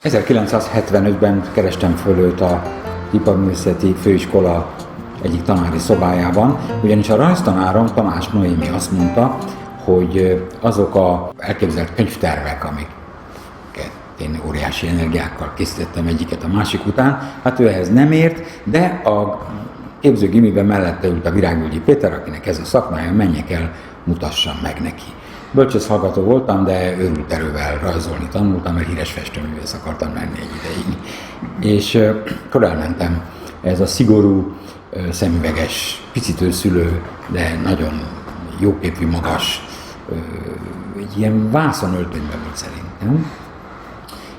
1975-ben kerestem föl őt a Iparművészeti Főiskola egyik tanári szobájában, ugyanis a rajztanárom, Tamás Noémi azt mondta, hogy azok a elképzelt könyvtervek, amiket én óriási energiákkal készítettem egyiket a másik után, hát ő ehhez nem ért, de a képzőgimiben mellette ült a Virágvölgyi Péter, akinek ez a szakmája, menjek el, mutassam meg neki. Bölcsész hallgató voltam, de őrült erővel rajzolni tanultam, mert híres festőművész akartam lenni egy ideig. És akkor elmentem, ez a szigorú, szemüveges, picit őszülő, de nagyon jóképű, magas, egy ilyen vászonöltönyben volt szerintem.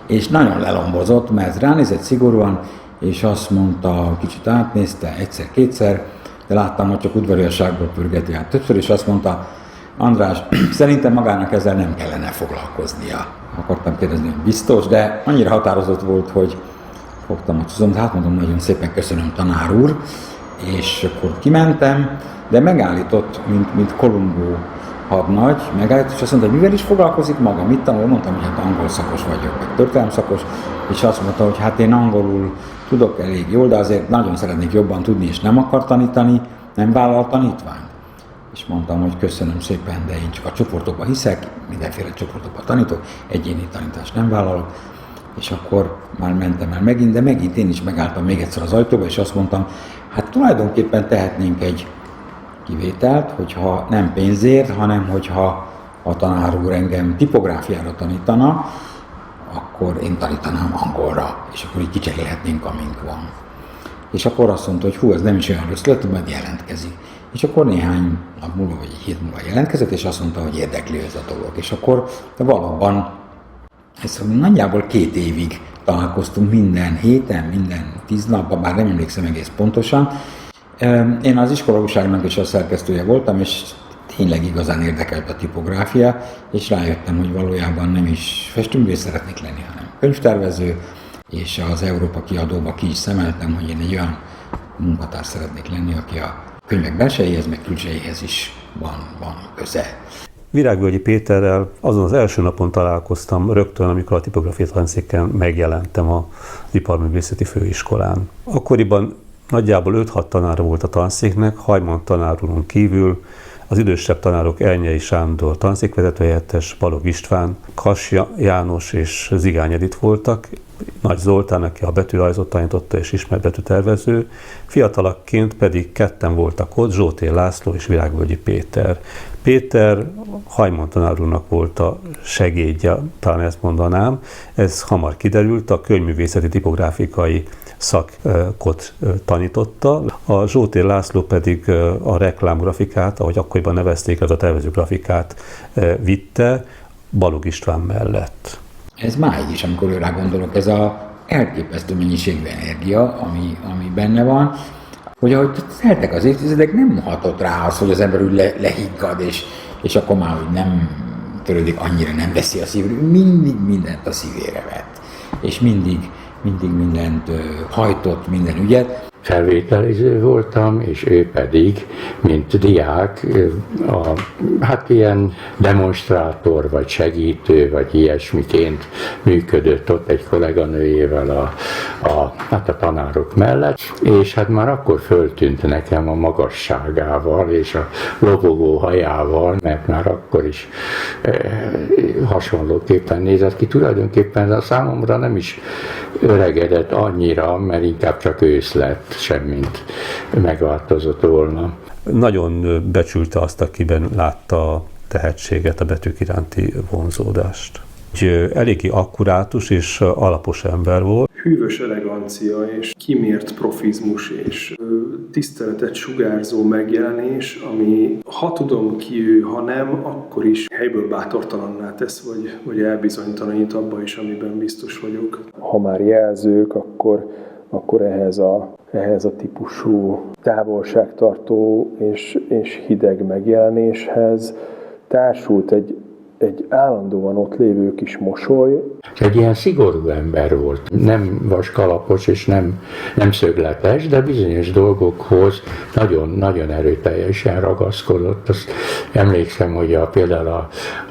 És nagyon lelombozott, mert ránézett szigorúan, és azt mondta, kicsit átnézte, egyszer-kétszer, de láttam, hogy csak udvariasságból pörgeti át többször, és azt mondta, András, szerintem magának ezzel nem kellene foglalkoznia. Akartam kérdezni, hogy biztos, de annyira határozott volt, hogy fogtam a tuzomt, hát mondom, nagyon szépen köszönöm, tanár úr, és akkor kimentem, de megállított, mint Kolumbó hadnagy, megállított, és azt mondta, hogy mivel is foglalkozik maga, mit tanul? Mondtam, hogy hát angol szakos vagyok, meg történelem szakos, és azt mondta, hogy hát én angolul tudok elég jól, de azért nagyon szeretnék jobban tudni, és nem akar tanítani, nem vállal tanítványt. És mondtam, hogy köszönöm szépen, de én csak a csoportokba hiszek, mindenféle csoportokba tanítok, egyéni tanítást nem vállalok. És akkor már mentem el megint, de megint én is megálltam még egyszer az ajtóba, és azt mondtam, hát tulajdonképpen tehetnénk egy kivételt, hogyha nem pénzért, hanem hogyha a tanár úr engem tipográfiára tanítana, akkor én tanítanám angolra, és akkor így kicserélhetnénk, amink van. És akkor azt mondta, hogy hú, ez nem is olyan rossz lett, majd jelentkezik. És akkor néhány nap múlva, vagy egy hét múlva jelentkezett, és azt mondta, hogy érdekli ez a dolog. És akkor valóban, ez nagyjából 2 évig találkoztunk minden héten, minden 10 napban, bár nem emlékszem egész pontosan. Én az iskolaúságnak is a szerkesztője voltam, és tényleg igazán érdekelt a tipográfia, és rájöttem, hogy valójában nem is festőművész szeretnék lenni, hanem könyvtervező, és az Európa kiadóba ki is szemeltem, hogy én egy olyan munkatárs szeretnék lenni, aki a könyvek belsejéhez, meg külsejéhez is van köze. Virágvölgyi Péterrel azon az első napon találkoztam rögtön, amikor a tipográfia tanszéken megjelentem az Iparművészeti Főiskolán. Akkoriban nagyjából 5-6 tanára volt a tanszéknek, Hajman tanár úron kívül az idősebb tanárok Elnyei Sándor tanszékvezetőhelyettes, Balogh István, Kass János és Zigány Edit voltak, Nagy Zoltán, aki a betűrajzot tanította és ismert betűtervező, fiatalakként pedig 2 voltak ott, Zsótér László és Virágvölgyi Péter. Péter Hajman tanár úrnak volt a segédje, talán ezt mondanám, ez hamar kiderült, a könyvművészeti tipográfikai szakot tanította. A Zsótér László pedig a reklámgrafikát, ahogy akkoriban nevezték, az a tervezőgrafikát vitte Balogh István mellett. Ez máig is, amikor rá gondolok, ez az elképesztő mennyiségű energia, ami benne van, hogy ahogy teltek az évtizedek, nem hatott rá az, hogy az ember úgy lehiggad, és akkor már úgy nem törődik, annyira nem veszi a szívről, mindig mindent a szívére vett, és mindig mindent hajtott, minden ügyet. Felvételiző voltam, és ő pedig, mint diák, hát ilyen demonstrátor, vagy segítő, vagy ilyesmiként működött ott egy kolléganőjével a tanárok mellett, és hát már akkor föltűnt nekem a magasságával és a lobogó hajával, mert már akkor is hasonlóképpen nézett ki. Tulajdonképpen a számomra nem is öregedett annyira, mert inkább csak ősz lett, semmint megváltozott volna. Nagyon becsülte azt, akiben látta a tehetséget, a betűk iránti vonzódást. Eléggé akkurátus és alapos ember volt. Hűvös elegancia és kimért profizmus és tiszteletet sugárzó megjelenés, ami ha tudom ki ő, ha nem, akkor is helyből bátortalanná tesz, vagy elbizonytalanít abba is, amiben biztos vagyok. Ha már jelzők, akkor ehhez a típusú távolságtartó és hideg megjelenéshez társult egy állandóan ott lévő kis mosoly. Egy ilyen szigorú ember volt. Nem vaskalapos és nem szögletes, de bizonyos dolgokhoz nagyon erőteljesen ragaszkodott. Azt emlékszem, hogy például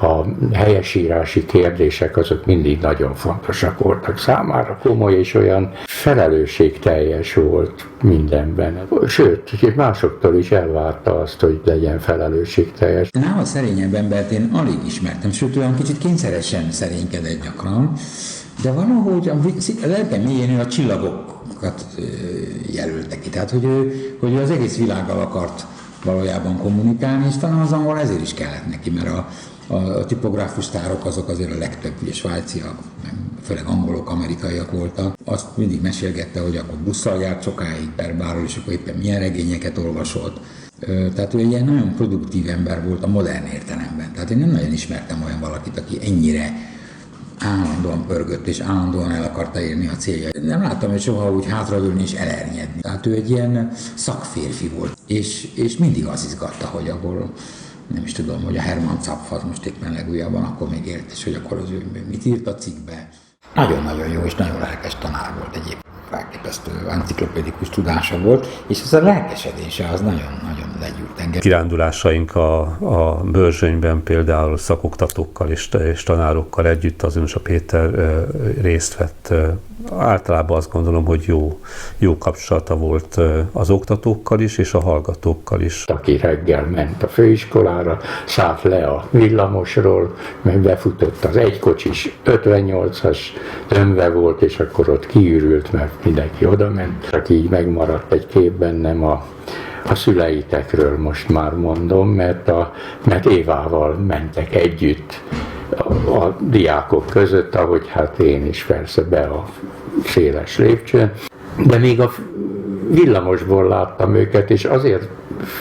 a helyesírási kérdések azok mindig nagyon fontosak voltak számára. Komoly és olyan felelősségteljes volt mindenben. Sőt, másoktól is elvárta azt, hogy legyen felelősségteljes. Nála szerényebb embert én alig ismertem, sőt olyan kicsit kényszeresen szerénykedett gyakran, de valahogy a lelke mélyén ő a csillagokat jelölte ki. Tehát, hogy ő az egész világgal akart valójában kommunikálni, és talán az angol ezért is kellett neki, mert a tipográfus sztárok azok azért a legtöbb, ugye svájciak, főleg angolok, amerikaiak voltak. Azt mindig mesélgette, hogy akkor busszal járt sokáig Perbáról, és akkor éppen milyen regényeket olvasott. Tehát ő ilyen nagyon produktív ember volt a modern értelemben. Tehát én nem nagyon ismertem olyan valakit, aki ennyire állandóan pörgött, és állandóan el akarta érni a céljait. Nem láttam őt soha úgy hátradőlni és elernyedni. Tehát ő egy ilyen szakférfi volt, és mindig az izgatta, hogy akkor nem is tudom, hogy a Hermann Zapf az most éppen legújabban, akkor még ért, és hogy akkor az ő mit írt a cikkbe. Nagyon-nagyon jó és nagyon lelkes tanár volt egyébként. Elképesztő enciklopédikus tudása volt, és ez a lelkesedése az nagyon-nagyon legyűlt engem. Kirándulásaink a Börzsönyben például szakoktatókkal és tanárokkal együtt az Ömsa Péter részt vett. Általában azt gondolom, hogy jó kapcsolata volt az oktatókkal is, és a hallgatókkal is. Aki reggel ment a főiskolára, szállt le a villamosról, meg befutott az egykocsis 58-as tömve volt, és akkor ott kiürült, mert mindenki oda ment. Aki így megmaradt egy kép bennem a szüleitekről, most már mondom, mert Évával mentek együtt a diákok között, ahogy hát én is persze be a széles lépcsőn, de még a villamosból láttam őket, és azért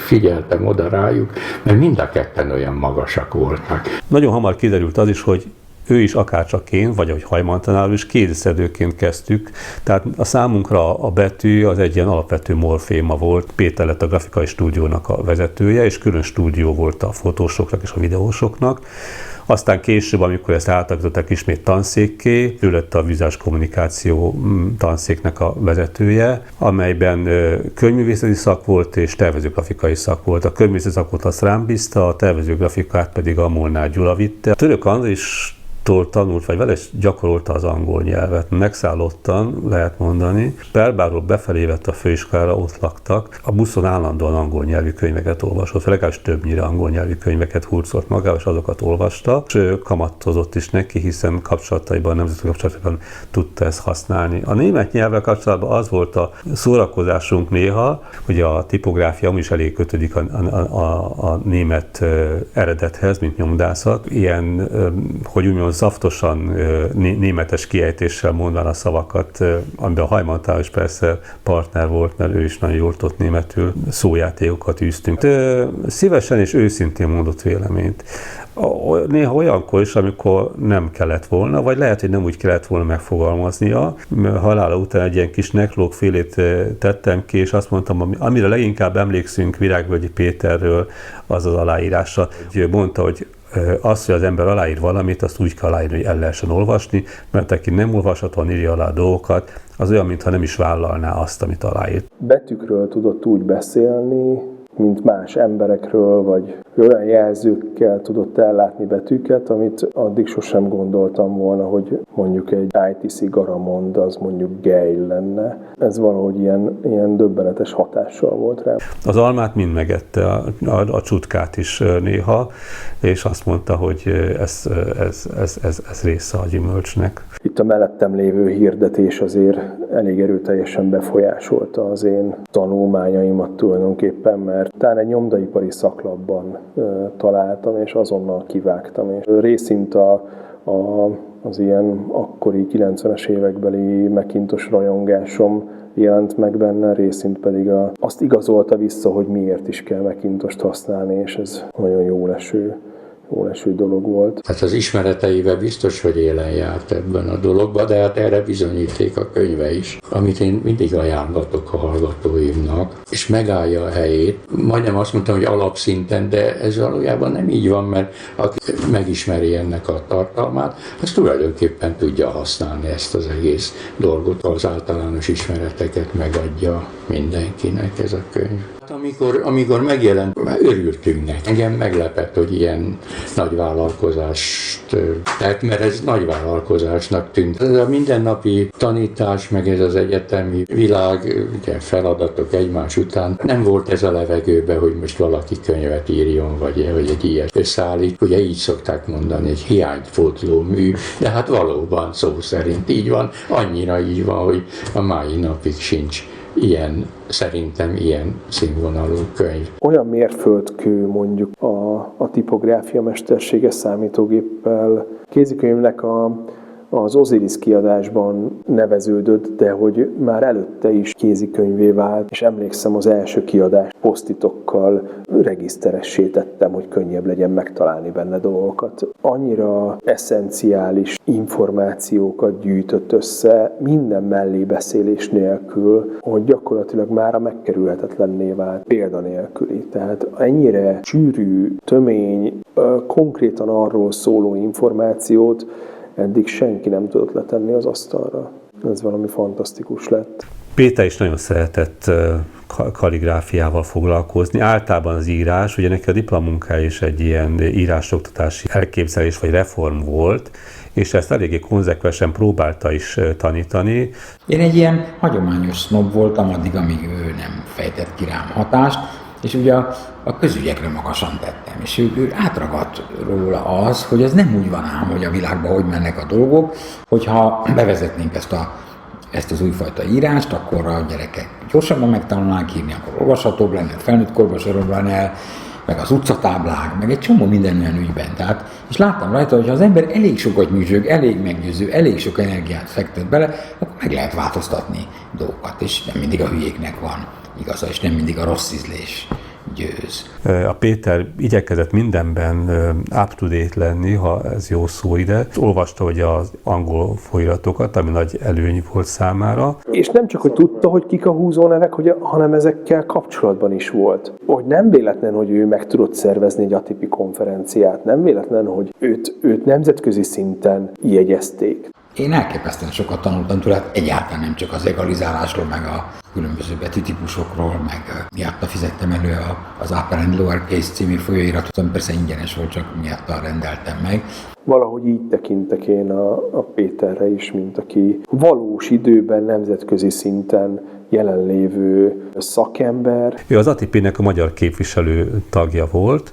figyeltem oda rájuk, mert mind a ketten olyan magasak voltak. Nagyon hamar kiderült az is, hogy ő is akárcsak én, vagy ahogy Hajman tanár is kéziszedőként kezdtük, tehát a számunkra a betű az egy ilyen alapvető morféma volt. Péter lett a grafikai stúdiónak a vezetője, és külön stúdió volt a fotósoknak és a videósoknak. Aztán később, amikor ezt átalakították ismét tanszékké, ő lett a vizuális kommunikáció tanszéknek a vezetője, amelyben könyvművészeti szak volt és tervezőgrafikai szak volt. A könyvművészeti szakot azt rám bízta, a tervezőgrafikát pedig a Molnár Gyula vitte. A Török Andris tanult, vagy vele is gyakorolta az angol nyelvet. Megszállottan, lehet mondani. Perbáról befelé vett a főiskolára, ott laktak. A buszon állandóan angol nyelvű könyveket olvasott, legalábbis többnyire angol nyelvű könyveket hurcolt magával, és azokat olvasta. És kamattozott is neki, hiszen kapcsolataiban, nemzetközi kapcsolataiban tudta ezt használni. A német nyelvvel kapcsolatban az volt a szórakozásunk néha, hogy a tipográfia is elég kötődik a német eredethez, mint nyomdászat. Ilyen, hogy úgymond szaftosan németes kiejtéssel mondván a szavakat, amiben a Hajman tanár is persze partner volt, mert ő is nagyon jól tudott németül, szójátékokat űztünk. Szívesen és őszintén mondott véleményt. Néha olyankor is, amikor nem kellett volna, vagy lehet, hogy nem úgy kellett volna megfogalmaznia. Halála után egy ilyen kis neklógfélét tettem ki, és azt mondtam, amire leginkább emlékszünk Virágvölgyi Péterről, az az aláírása. Mondta, hogy az, hogy az ember aláír valamit, azt úgy kell aláírni, hogy el lehessen olvasni, mert aki nem olvashatóan írja alá a dolgokat, az olyan, mintha nem is vállalná azt, amit aláírt. Betűkről tudott úgy beszélni, mint más emberekről, vagy olyan jelzőkkel tudott ellátni betűket, amit addig sosem gondoltam volna, hogy mondjuk egy ITC Garamond az mondjuk Geil lenne. Ez valahogy ilyen döbbenetes hatással volt rá. Az almát mind megette, a csutkát is néha, és azt mondta, hogy ez része a gyümölcsnek. Itt a mellettem lévő hirdetés azért elég erőteljesen befolyásolta az én tanulmányaimat tulajdonképpen, mert talán egy nyomdaipari szaklapban találtam, és azonnal kivágtam. És részint az ilyen akkori 90-es évekbeli Macintosh rajongásom jelent meg benne, részint pedig azt igazolta vissza, hogy miért is kell Macintosht használni, és ez nagyon jó jóleső dolog volt. Hát az ismereteivel biztos, hogy élen járt ebben a dologban, de hát erre bizonyíték a könyve is, amit én mindig ajánlatok a hallgatóimnak, és megállja a helyét. Majdnem azt mondtam, hogy alapszinten, de ez valójában nem így van, mert aki megismeri ennek a tartalmát, az tulajdonképpen tudja használni ezt az egész dolgot, az általános ismereteket megadja mindenkinek ez a könyv. Amikor megjelent, örültünk neki. Engem meglepett, hogy ilyen nagy vállalkozást tett, mert ez nagy vállalkozásnak tűnt. Ez a mindennapi tanítás, meg ez az egyetemi világ, ugye feladatok egymás után, nem volt ez a levegőbe, hogy most valaki könyvet írjon, vagy egy ilyet összeállít. Ugye így szokták mondani, egy hiánypótló mű, de hát valóban szó szerint így van, annyira így van, hogy a mai napig sincs szerintem ilyen színvonalú könyv. Olyan mérföldkő mondjuk a tipográfia mestersége számítógéppel. Kézikönyvnek az Osiris kiadásban neveződött, de hogy már előtte is kézikönyvé vált, és emlékszem az első kiadás posztitokkal regiszteressé tettem, hogy könnyebb legyen megtalálni benne dolgokat. Annyira eszenciális információkat gyűjtött össze, minden mellébeszélés nélkül, hogy gyakorlatilag mára megkerülhetetlenné vált, példanélküli. Tehát ennyire sűrű, tömény, konkrétan arról szóló információt eddig senki nem tudott letenni az asztalra. Ez valami fantasztikus lett. Péter is nagyon szeretett kalligráfiával foglalkozni. Általában az írás, ugye neki a diplomunkája is egy ilyen írásoktatási elképzelés vagy reform volt, és ezt eléggé konzekvensen próbálta is tanítani. Én egy ilyen hagyományos sznob voltam addig, amíg ő nem fejtett ki rám hatást, és ugye a közügyekre magasan tettem, és ő átragadt róla az, hogy ez nem úgy van ám, hogy a világban hogy mennek a dolgok, hogyha bevezetnénk ezt az újfajta írást, akkor a gyerekek gyorsabban megtanulnánk írni, akkor olvashatóbb lenne, felnőtt korban sorolban el, meg az utcatáblák, meg egy csomó minden olyan ügyben. Tehát, és láttam rajta, hogy ha az ember elég sokat nyüzsög, elég meggyőző, elég sok energiát fektet bele, akkor meg lehet változtatni dolgokat, és nem mindig a hülyéknek van igaza, és nem mindig a rossz ízlés győz. A Péter igyekezett mindenben up-to-date lenni, ha ez jó szó ide. Olvasta hogy az angol folyiratokat, ami nagy előny volt számára. És nem csak, hogy tudta, hogy kik a húzónevek, hanem ezekkel kapcsolatban is volt. Hogy nem véletlen, hogy ő meg tudott szervezni egy ATP konferenciát, nem véletlen, hogy őt nemzetközi szinten jegyezték. Én elképesztően sokat tanultam tőle, hát egyáltalán nem csak az egalizálásról, meg a különböző betűtípusokról, meg miatta fizettem elő az Upper and Lower Case című folyóiratot, ami persze ingyenes volt, csak miatta rendeltem meg. Valahogy így tekintek én a Péterre is, mint aki valós időben, nemzetközi szinten jelenlévő szakember. Ő az ATP-nek a magyar képviselő tagja volt,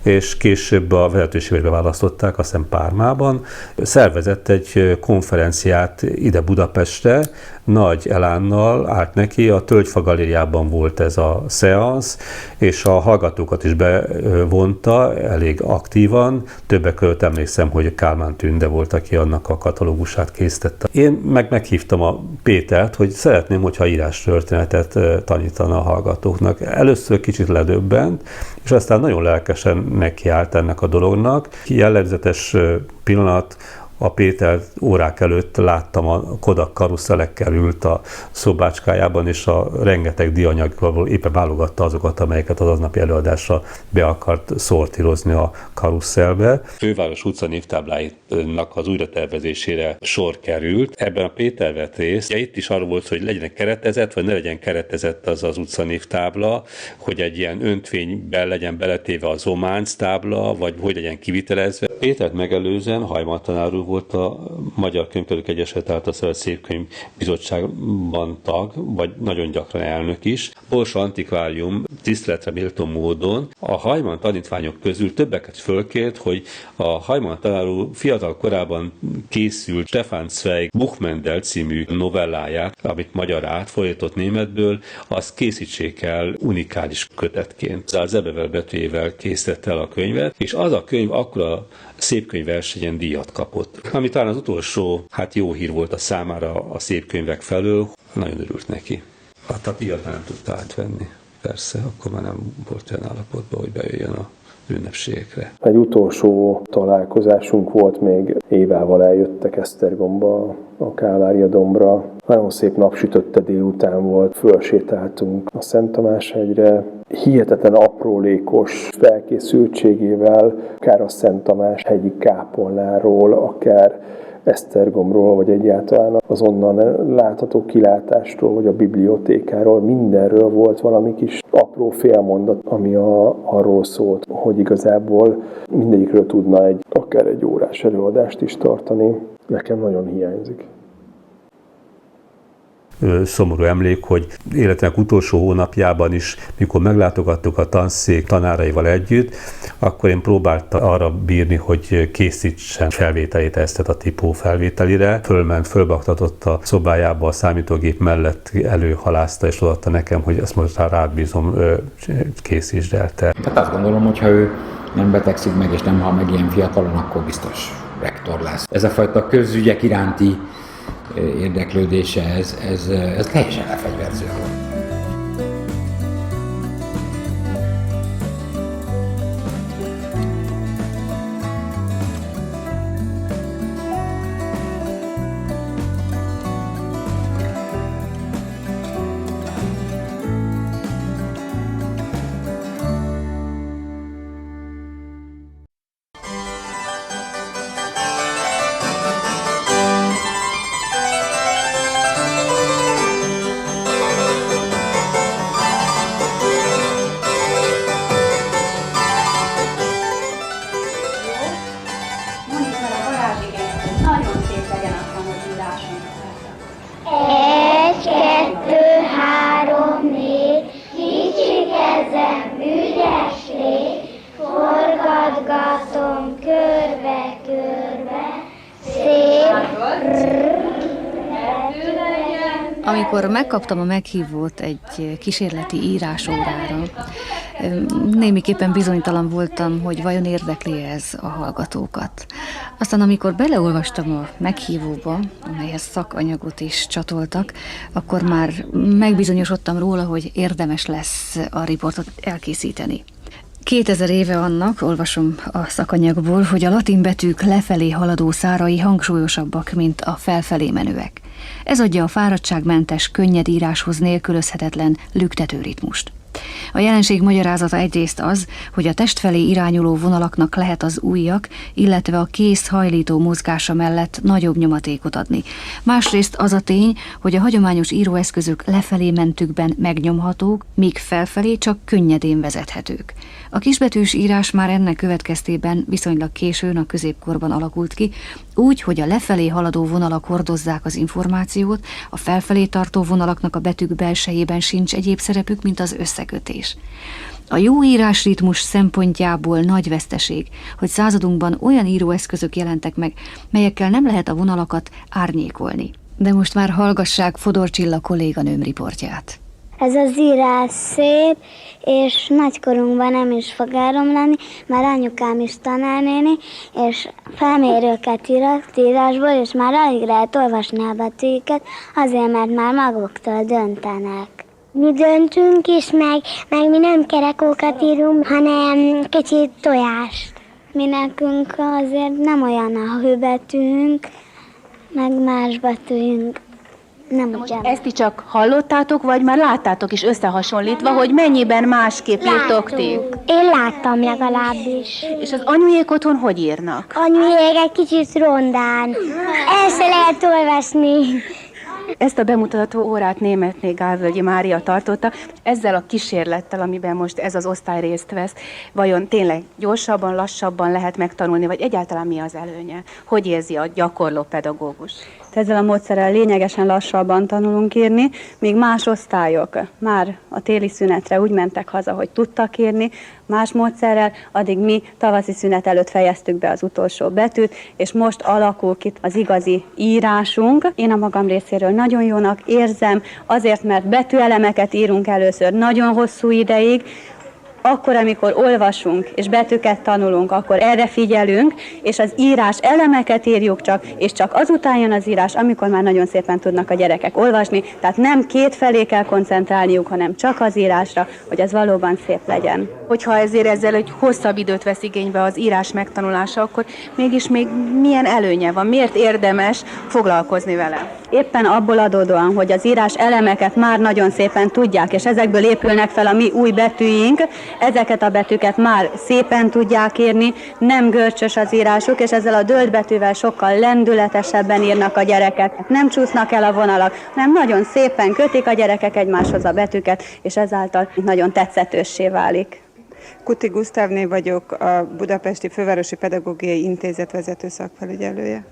és később a vezetőségbe választották, azt hiszem Pármában. Szervezett egy konferenciát ide Budapestre, nagy elánnal állt neki, a Tölgyfa galériában volt ez a szeansz, és a hallgatókat is bevonta elég aktívan. Többek között emlékszem, hogy Kálmán Tünde volt, aki annak a katalógusát készítette. Én meghívtam a Pétert, hogy szeretném, hogyha írástörténetet tanítana a hallgatóknak. Először kicsit ledöbbent, és aztán nagyon lelkesen nekiállt ennek a dolognak. Jellegzetes pillanat, a Péter órák előtt láttam, a Kodak karuszelekkel ült a szobácskájában, és a rengeteg dianyagból éppen válogatta azokat, amelyeket az aznapi előadásra be akart szortírozni a karuszelbe. Főváros utca névtábláinak az újratervezésére sor került. Ebben a Péter vett részt. Ja, itt is arról volt, hogy legyen keretezett, vagy ne legyen keretezett az utca névtábla, hogy egy ilyen öntvényben legyen beletéve az ománc tábla, vagy hogy legyen kivitelezve. Pétert megelőzően Hajman tanár úr volt a Magyar Könyvtárok Egyesület által szervezett Szépkönyv Bizottságban tag, vagy nagyon gyakran elnök is. Borsó Antikvárium tiszteletre méltó módon a Hajman tanítványok közül többeket fölkért, hogy a Hajman tanár úr fiatal korában készült Stefan Zweig Buchmendel című novelláját, amit magyarra átfordított németből, azt készítsék el unikális kötetként. Az ebevel betűjével készítette el a könyvet, és az a könyv akkor a szépkönyvversenyen díjat kapott. Ami talán az utolsó, jó hír volt a számára a szépkönyvek felől, nagyon örült neki. Hát a díjat nem tudta átvenni. Persze, akkor már nem volt olyan állapotban, hogy bejöjjön a ünnepségekre. Egy utolsó találkozásunk volt még, Évával eljöttek Esztergomba, a Kálvária dombra. Nagyon szép napsütötte délután volt, fölsétáltunk a Szent Tamás hegyre. Hihetetlen aprólékos felkészültségével, akár a Szent Tamás hegyi kápolnáról, akár Esztergomról, vagy egyáltalán az onnan látható kilátástól, vagy a bibliotékáról, mindenről volt valami kis apró félmondat, ami arról szólt, hogy igazából mindegyikről tudna akár egy órás előadást is tartani. Nekem nagyon hiányzik. Szomorú emlék, hogy életének utolsó hónapjában is, mikor meglátogattuk a tanszék tanáraival együtt, akkor én próbáltam arra bírni, hogy készítsen felvételét ezt a tipó felvételire. Fölbaktatott a szobájába a számítógép mellett, előhalázta és odaadta nekem, hogy ezt most rád bízom, készítsd el te. Tehát azt gondolom, hogy ha ő nem betegszik meg és nem hal meg ilyen fiatalon, akkor biztos rektor lesz. Ez a fajta közügyek iránti érdeklődése, ez teljesen lefegyverző volt. Amikor megkaptam a meghívót egy kísérleti írásórára, némiképpen bizonytalan voltam, hogy vajon érdekli ez a hallgatókat. Aztán amikor beleolvastam a meghívóba, amelyhez szakanyagot is csatoltak, akkor már megbizonyosodtam róla, hogy érdemes lesz a riportot elkészíteni. 2000 éve annak, olvasom a szakanyagból, hogy a latin betűk lefelé haladó szárai hangsúlyosabbak, mint a felfelé menőek. Ez adja a fáradtságmentes, könnyed íráshoz nélkülözhetetlen lüktető ritmust. A jelenség magyarázata egyrészt az, hogy a test felé irányuló vonalaknak lehet az ujjak, illetve a kéz hajlító mozgása mellett nagyobb nyomatékot adni. Másrészt az a tény, hogy a hagyományos íróeszközök lefelé mentükben megnyomhatók, míg felfelé csak könnyedén vezethetők. A kisbetűs írás már ennek következtében viszonylag későn a középkorban alakult ki, úgy, hogy a lefelé haladó vonalak hordozzák az információt, a felfelé tartó vonalaknak a betűk belsejében sincs egyéb szerepük, mint az összekötés. A jó írásritmus szempontjából nagy veszteség, hogy századunkban olyan íróeszközök jelentek meg, melyekkel nem lehet a vonalakat árnyékolni. De most már hallgassák Fodor Csilla kolléganőm riportját. Ez az írás szép, és nagykorunkban nem is fog elromlani, már anyukám is tanárnéni, és felmérőket írt írásból, és már alig lehet olvasni a betűket, azért, mert már maguktól döntenek. Mi döntünk is, meg mi nem kerekókat írunk, hanem kicsit tojást. Mi nekünk azért nem olyan a hőbetűnk, meg más betűnk. Ezt ti csak hallottátok, vagy már láttátok is összehasonlítva, hogy mennyiben másképp írtok ti? Én láttam legalábbis. És az anyujék otthon hogy írnak? Anyujék egy kicsit rondán. El se lehet olvasni. Ezt a bemutató órát Németné Gálvölgyi Mária tartotta. Ezzel a kísérlettel, amiben most ez az osztály részt vesz, vajon tényleg gyorsabban, lassabban lehet megtanulni, vagy egyáltalán mi az előnye? Hogy érzi a gyakorló pedagógus? Ezzel a módszerrel lényegesen lassabban tanulunk írni, míg más osztályok már a téli szünetre úgy mentek haza, hogy tudtak írni, más módszerrel, addig mi tavaszi szünet előtt fejeztük be az utolsó betűt, és most alakul ki az igazi írásunk. Én a magam részéről nagyon jónak érzem, azért, mert betűelemeket írunk először nagyon hosszú ideig, Akkor, amikor olvasunk és betűket tanulunk, akkor erre figyelünk, és az írás elemeket írjuk csak, és csak azután jön az írás, amikor már nagyon szépen tudnak a gyerekek olvasni. Tehát nem két felé kell koncentrálniuk, hanem csak az írásra, hogy ez valóban szép legyen. Hogyha ezzel egy hosszabb időt vesz igénybe az írás megtanulása, akkor mégis még milyen előnye van? Miért érdemes foglalkozni vele? Éppen abból adódóan, hogy az írás elemeket már nagyon szépen tudják, és ezekből épülnek fel a mi új betűink, ezeket a betűket már szépen tudják írni, nem görcsös az írásuk, és ezzel a dölt betűvel sokkal lendületesebben írnak a gyerekek. Nem csúsznak el a vonalak, hanem nagyon szépen kötik a gyerekek egymáshoz a betűket, és ezáltal nagyon tetszetőssé válik. Kuti Gusztávné vagyok, a Budapesti Fővárosi Pedagógiai Intézet vezető szakfelügyelője.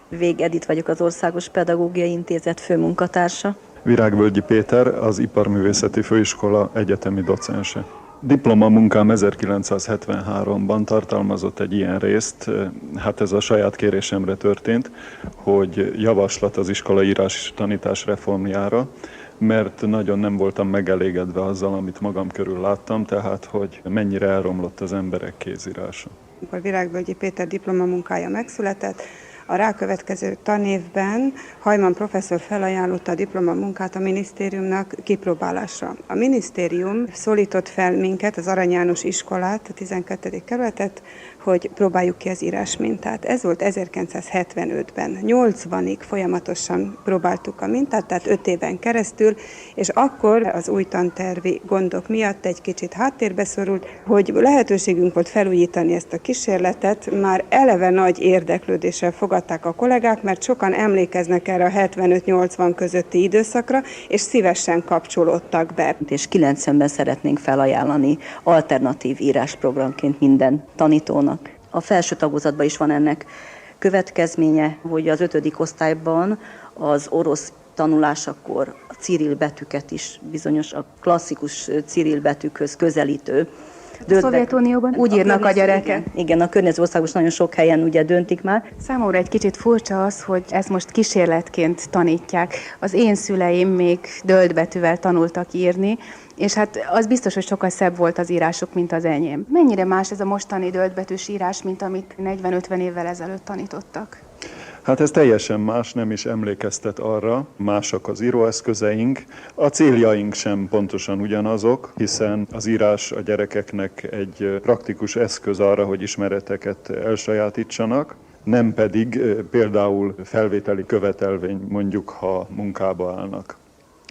Vég Edit vagyok, az Országos Pedagógiai Intézet főmunkatársa. Virágvölgyi Péter, az Iparművészeti Főiskola egyetemi docense. Diplomamunkám 1973-ban tartalmazott egy ilyen részt, hát ez a saját kérésemre történt, hogy javaslat az iskola írás tanítás reformjára, mert nagyon nem voltam megelégedve azzal, amit magam körül láttam, tehát hogy mennyire elromlott az emberek kézírása. Amikor Virágvölgyi Péter diplomamunkája megszületett, a rákövetkező tanévben Hajman professzor felajánlotta a diplomamunkát a minisztériumnak kipróbálásra. A minisztérium szólított fel minket, az Arany János iskolát, a 12. kerületet, hogy próbáljuk ki az írásmintát. Ez volt 1975-ben. 80-ig folyamatosan próbáltuk a mintát, tehát 5 éven keresztül, és akkor az új tantervi gondok miatt egy kicsit háttérbe szorult, hogy lehetőségünk volt felújítani ezt a kísérletet, már eleve nagy érdeklődéssel fogadták a kollégák, mert sokan emlékeznek erre a 75-80 közötti időszakra, és szívesen kapcsolódtak be. És 90-ben szeretnénk felajánlani alternatív írásprogramként minden tanítónak. A felső tagozatban is van ennek következménye, hogy az 5. osztályban az orosz tanulásakor a cirill betűket is bizonyos a klasszikus cirill betűkhöz közelítő. A Szovjetunióban úgy írnak a gyerekek. Igen, a környező országos nagyon sok helyen ugye döntik már. Számomra egy kicsit furcsa az, hogy ezt most kísérletként tanítják. Az én szüleim még dölt betűvel tanultak írni, és hát az biztos, hogy sokkal szebb volt az írásuk, mint az enyém. Mennyire más ez a mostani döltbetűs írás, mint amit 40-50 évvel ezelőtt tanítottak? Hát ez teljesen más, nem is emlékeztet arra, másak az íróeszközeink, a céljaink sem pontosan ugyanazok, hiszen az írás a gyerekeknek egy praktikus eszköz arra, hogy ismereteket elsajátítsanak, nem pedig például felvételi követelvény, mondjuk, ha munkába állnak.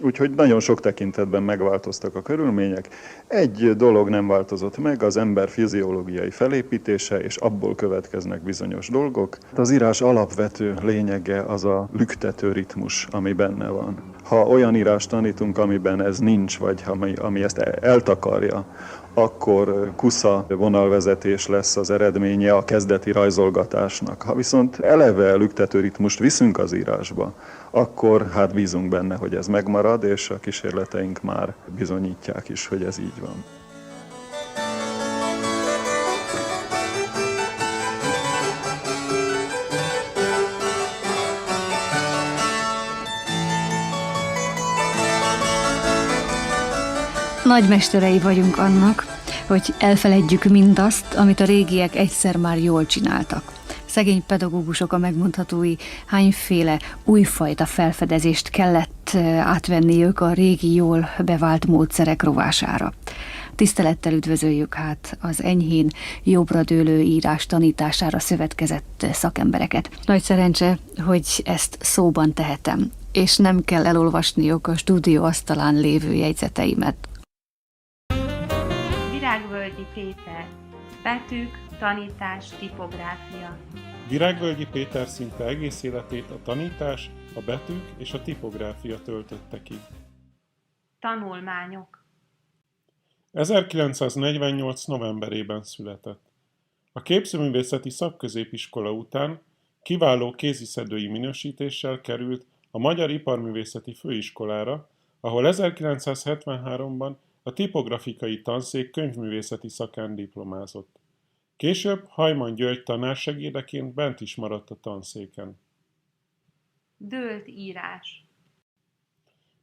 Úgyhogy nagyon sok tekintetben megváltoztak a körülmények. Egy dolog nem változott meg, az ember fiziológiai felépítése, és abból következnek bizonyos dolgok. Az írás alapvető lényege az a lüktető ritmus, ami benne van. Ha olyan írást tanítunk, amiben ez nincs, vagy ami ezt eltakarja, akkor kusza vonalvezetés lesz az eredménye a kezdeti rajzolgatásnak. Ha viszont eleve lüktető ritmust viszünk az írásba, akkor hát bízunk benne, hogy ez megmarad, és a kísérleteink már bizonyítják is, hogy ez így van. Nagymesterei vagyunk annak, hogy elfeledjük mindazt, amit a régiek egyszer már jól csináltak. Szegény pedagógusok a megmondhatói, hányféle újfajta felfedezést kellett átvenniük a régi jól bevált módszerek rovására. Tisztelettel üdvözöljük hát az enyhén jobbra dőlő írás tanítására szövetkezett szakembereket. Nagy szerencse, hogy ezt szóban tehetem, és nem kell elolvasniuk a stúdió asztalán lévő jegyzeteimet. Virágvölgyi Péter. Betűk, tanítás, tipográfia. Virágvölgyi Péter szinte egész életét a tanítás, a betűk és a tipográfia töltötte ki. Tanulmányok. 1948. novemberében született. A képzőművészeti szakközépiskola után kiváló kéziszedői minősítéssel került a Magyar Iparművészeti Főiskolára, ahol 1973-ban a tipografikai tanszék könyvművészeti szakán diplomázott. Később Hajman György tanársegédeként bent is maradt a tanszéken. Dölt írás.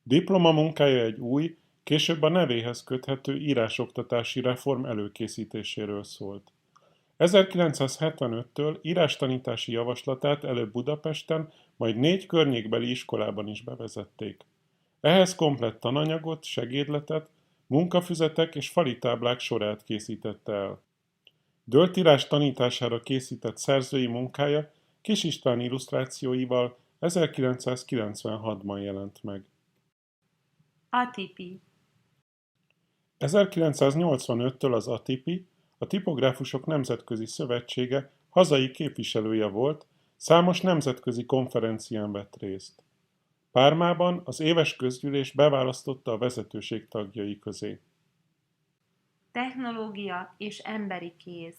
Diplomamunkája egy új, később a nevéhez köthető írásoktatási reform előkészítéséről szólt. 1975-től írástanítási javaslatát előbb Budapesten, majd 4 környékbeli iskolában is bevezették. Ehhez komplett tananyagot, segédletet, munkafüzetek és falitáblák sorát készítette el. Döltírás tanítására készített szerzői munkája Kis István illusztrációival 1996-ban jelent meg. Atipi. 1985-től az Atipi, a Tipográfusok Nemzetközi Szövetsége hazai képviselője volt, számos nemzetközi konferencián vett részt. Pármában az éves közgyűlés beválasztotta a vezetőség tagjai közé. Technológia és emberi kéz.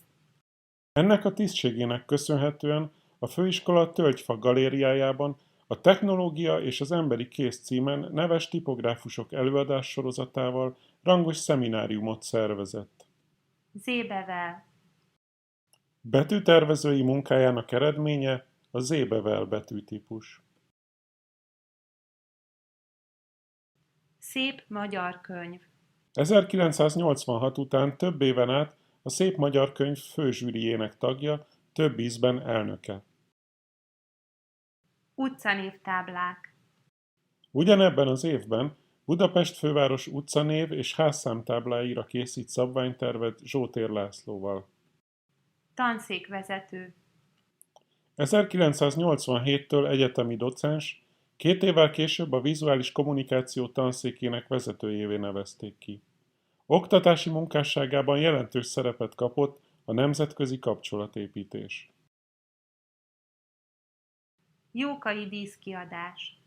Ennek a tisztségének köszönhetően a főiskola Tölgyfa galériájában a Technológia és az emberi kéz címen neves tipográfusok előadás sorozatával rangos szemináriumot szervezett. Zébevel. Betűtervezői munkájának eredménye a Zébevel betűtípus. Szép magyar könyv. 1986 után több éven át a Szép Magyar Könyv főzsűriének tagja, több ízben elnöke. Utcanévtáblák. Ugyanebben az évben Budapest főváros utcanév és házszámtábláira készít szabványtervet Zsótér Lászlóval. Tanszékvezető. 1987-től egyetemi docens, 2 évvel később a vizuális kommunikáció tanszékének vezetőjévé nevezték ki. Oktatási munkásságában jelentős szerepet kapott a nemzetközi kapcsolatépítés. Jókai díszkiadás.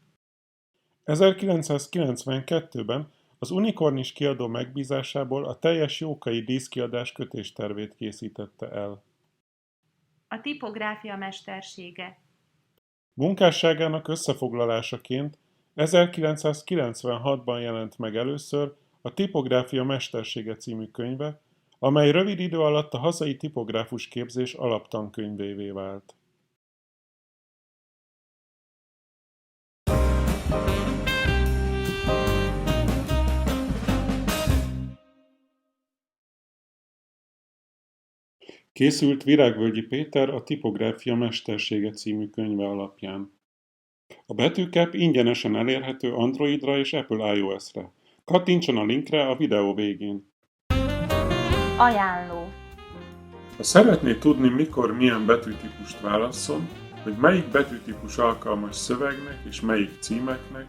1992-ben az Unikornis kiadó megbízásából a teljes Jókai díszkiadás kötéstervét készítette el. A tipográfia mestersége. Munkásságának összefoglalásaként 1996-ban jelent meg először a Tipográfia mestersége című könyve, amely rövid idő alatt a hazai tipográfus képzés alaptankönyvévé vált. Készült Virágvölgyi Péter a Tipográfia mestersége című könyve alapján. A betűkép ingyenesen elérhető Androidra és Apple iOS-re. Kattintson a linkre a videó végén. Ajánló. Ha szeretné tudni, mikor milyen betűtípust válasszon, hogy melyik betűtípus alkalmas szövegnek és melyik címeknek,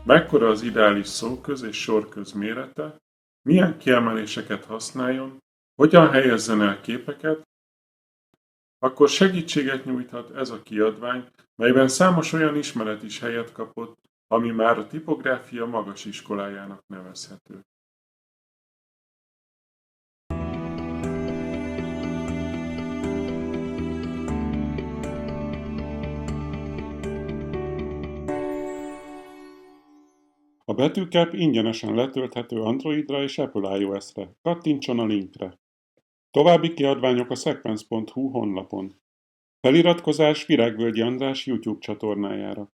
mekkora az ideális szóköz és sorköz mérete, milyen kiemeléseket használjon, hogyan helyezzen el képeket, akkor segítséget nyújthat ez a kiadvány, melyben számos olyan ismeret is helyet kapott, ami már a tipográfia magas iskolájának nevezhető. A betűkép ingyenesen letölthető Androidra és Apple iOS-re. Kattintson a linkre. További kiadványok a sequence.hu honlapon. Feliratkozás Virágvölgyi András YouTube csatornájára.